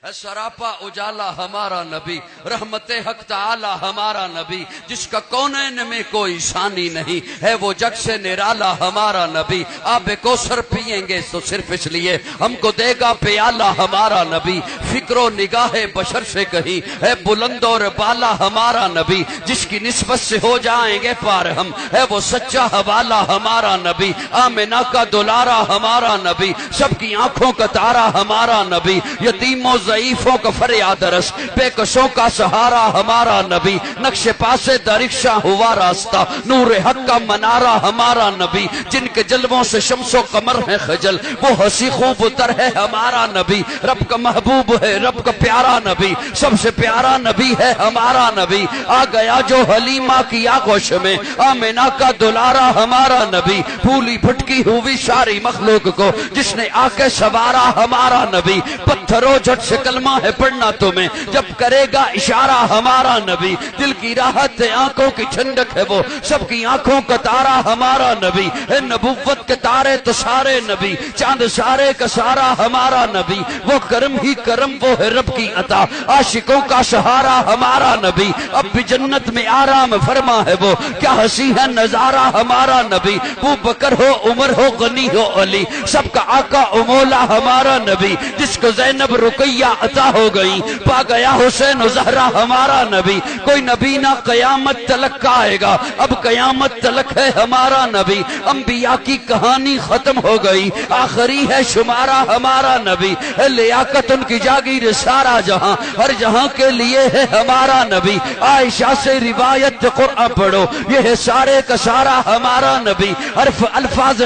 سراپا اجالا ہمارا نبی، رحمت حق تعالی ہمارا نبی، جس کا کونین میں کوئی ثانی نہیں ہے، وہ جگ سے نرالا ہمارا نبی، آب کوثر پیئیں گے تو صرف اس لیے ہم کو دے گا پیالہ ہمارا نبی، فکر و نگاہ بشر سے کہیں ہے بلند اور بالا ہمارا نبی، جس کی نسبت سے ہو جائیں گے پار ہم ہے وہ سچا حوالہ ہمارا نبی، آمنہ کا دلارا ہمارا نبی، سب کی آنکھوں کا تارا ہمارا نبی، یتیموں ضعیفوں کا فریاد رس، بے کسوں کا سہارا ہمارا نبی، نقش پاسے درخشاں ہوا راستہ، نور حق کا منارہ ہمارا نبی، جن کے جلووں سے شمس و قمر ہے خجل، وہ ہنسی خوب تر ہے ہمارا نبی، رب کا محبوب ہے رب کا پیارا نبی، سب سے پیارا نبی ہے ہمارا نبی، آ گیا جو حلیمہ کی آغوش میں، آمنہ کا دلارا ہمارا نبی، پھولی پھٹکی ہوئی ساری مخلوق کو جس نے آ کے سوارا ہمارا نبی، پتھروں جھٹ سے کلمہ ہے پڑھنا تمہیں جب کرے گا اشارہ ہمارا نبی، دل کی راحت ہے آنکھوں کی ٹھنڈک ہے وہ سب کی آنکھوں کا تارا ہمارا نبی، ہے نبوت کے تارے تو سارے نبی، چاند سارے کا سارا ہمارا نبی، وہ کرم ہی کرم وہ ہے رب کی عطا، عاشقوں کا سہارا ہمارا نبی، اب بھی جنت میں آرام فرما ہے وہ کیا ہنسی ہے نظارہ ہمارا نبی، ابو بکر ہو عمر ہو غنی ہو علی، سب کا آقا مولا ہمارا نبی، جس کو زینب رقیہ عطا ہو گئی، پا گیا حسین و زہرا ہمارا نبی، کوئی نبی نہ قیامت تلک آئے گا، اب قیامت تلک ہے ہمارا نبی، انبیاء کی کہانی ختم ہو گئی، آخری ہے شمارہ ہمارا نبی، ہے لیاقت ان کی جاگیر سارا جہاں، ہر جہاں کے لیے ہے ہمارا نبی، عائشہ سے روایت قرآن پڑھو یہ ہے سارے کا سارا ہمارا نبی، حرف الفاظ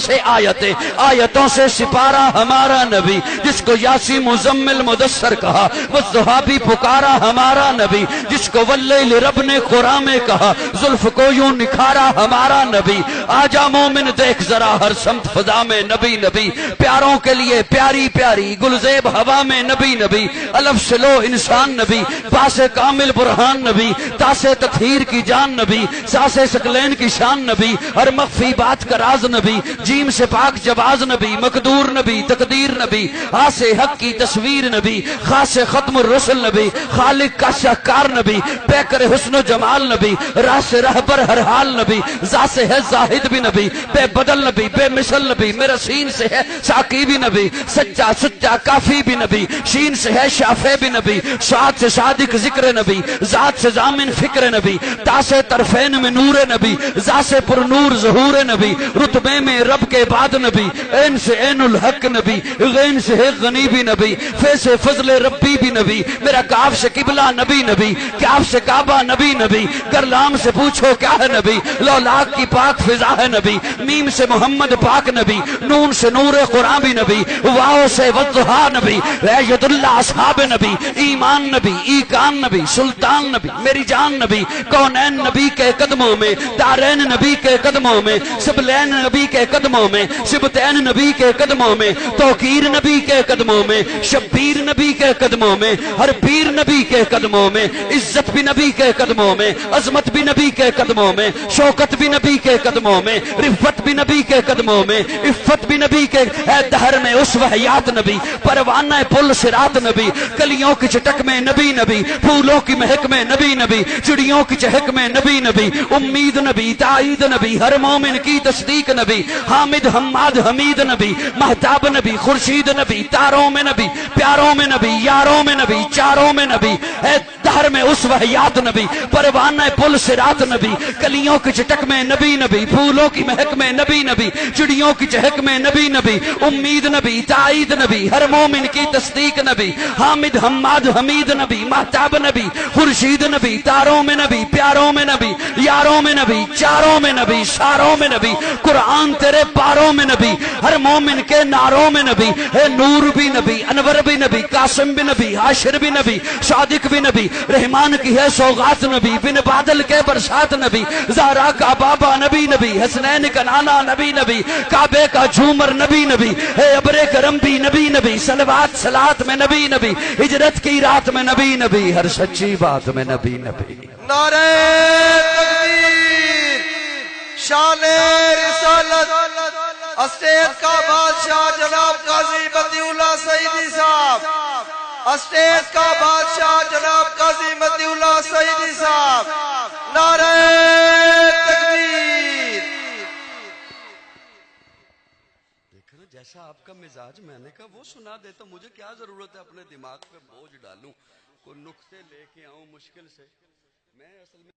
سے آیتیں، آیتوں سے سپارہ ہمارا نبی، جس کو یاسی مزمل مدثر کہا وہ صحابی پکارا ہمارا نبی، جس کو واللیل رب نے قرآن میں کہا زلف کو یوں نکھارا ہمارا نبی، آجا مومن دیکھ ذرا ہر سمت فضا میں نبی نبی، پیاروں کے لیے پیاری پیاری گلزیب ہوا میں نبی نبی، الف سے لو انسان نبی، باس کامل برہان نبی، تاس تطہیر کی جان نبی، ساس سکلین کی شان نبی، ہر مخفی بات کا راز نبی، جیم سے پاک جواز نبی، مقدور نبی، تقدیر نبی، آس حق کی تصویر نبی، خاص ختم الرسل نبی، خالق کا شہکار نبی، پیکر حسن و جمال نبی، راس رہبر ہر حال نبی، ذات سے ہے زاہد بھی نبی، بے بدل نبی، بے مثل نبی، میرا سین سے ہے ساقی بھی نبی، سچا سچا کافی بھی نبی، شین سے ہے شافع بھی نبی، سعاد سے صادق ذکر نبی، ذات سے ضامن فکر نبی، تا سے طرفین میں نور نبی، ذات سے پر نور ظہور نبی، رتبے میں رب کے بعد نبی، عین سے عین الحق نبی، غین سے ہے غنی بھی نبی، فے سے فضل ربی بھی نبی، میرا کاف سے قبلہ نبی نبی، کاف سے کعبہ نبی نبی، گر لام سے پوچھو کیا ہے نبی، لولاک کی پاک فضا ہے نبی، میم سے محمد پاک نبی، نون سے نور قرآن بھی نبی، واو سے وضحا نبی، ید اللہ اصحاب نبی، ایمان نبی، ایکان نبی، سلطان نبی، میری جان نبی، کونین نبی کے قدموں میں، دارین نبی کے قدموں میں، سبلین نبی کے قدموں میں، سبتین نبی کے قدموں میں، توقیر نبی کے قدموں میں، شبیر نبی کے قدموں میں، ہر پیر نبی کے قدموں میں، عزت بھی نبی کے قدموں میں، عظمت بھی نبی کے قدموں میں، شوکت بھی نبی کے قدموں میں، رفت بھی نبی کے قدموں میں، عفت بھی نبی کے دہر میں اس وحیات نبی، پروانہ پل صراط نبی، کلیوں کی چٹک میں نبی نبی، پھولوں کی مہک میں نبی نبی، چڑیوں کی چہک میں نبی نبی، امید نبی، تائید نبی، ہر مومن کی تصدیق نبی، حامد حماد حمید نبی، مہتاب نبی، خورشید نبی، تاروں میں نبی، پیاروں میں نبی، یاروں میں نبی، چاروں میں نبی، اے دہر میں اس وحیات نبی، پروانہ پل صراط نبی، کلیوں کی چٹک میں نبی نبی، پھولوں کی مہک میں نبی نبی، چڑیوں کی چہک میں نبی نبی، امید نبی، تائید نبی، ہر مومن کی تصدیق نبی، حامد حماد حمید نبی، مہتاب نبی، خورشید نبی، تاروں میں نبی، پیاروں میں نبی، یاروں میں نبی، چاروں میں نبی، شاروں میں نبی، قرآن تیرے پاروں میں نبی، ہر مومن کے ناروں میں نبی، ہے نور بھی نبی، انور بھی نبی، قاسم بھی نبی، حاشر بھی نبی، صادق بھی نبی، رحمان کی ہے سوغات نبی، بن بادل کے برسات نبی، زہرا کا بابا نبی نبی، حسنین کا نانا نبی نبی، کعبے کا جھومر نبی نبی، ہے ابر کرم بھی نبی نبی، صلوات صلات میں نبی نبی، ہجرت کی رات میں نبی نبی، ہر سچی بات میں نبی نبی۔ نعرہ تکبیر، شان رسالت، اسٹیج کا بادشاہ جناب قاضی بدیع اللہ سعیدی صاحب، اسٹیج کا بادشاہ جناب قاضی متی اللہ سعیدی صاحب، نعرہ تکبیر۔ دیکھا نا جیسا آپ کا مزاج، میں نے کہا وہ سنا دے تو مجھے کیا ضرورت ہے اپنے دماغ پہ بوجھ ڈالوں، کوئی نقطے لے کے آؤں مشکل سے۔ میں اصل میں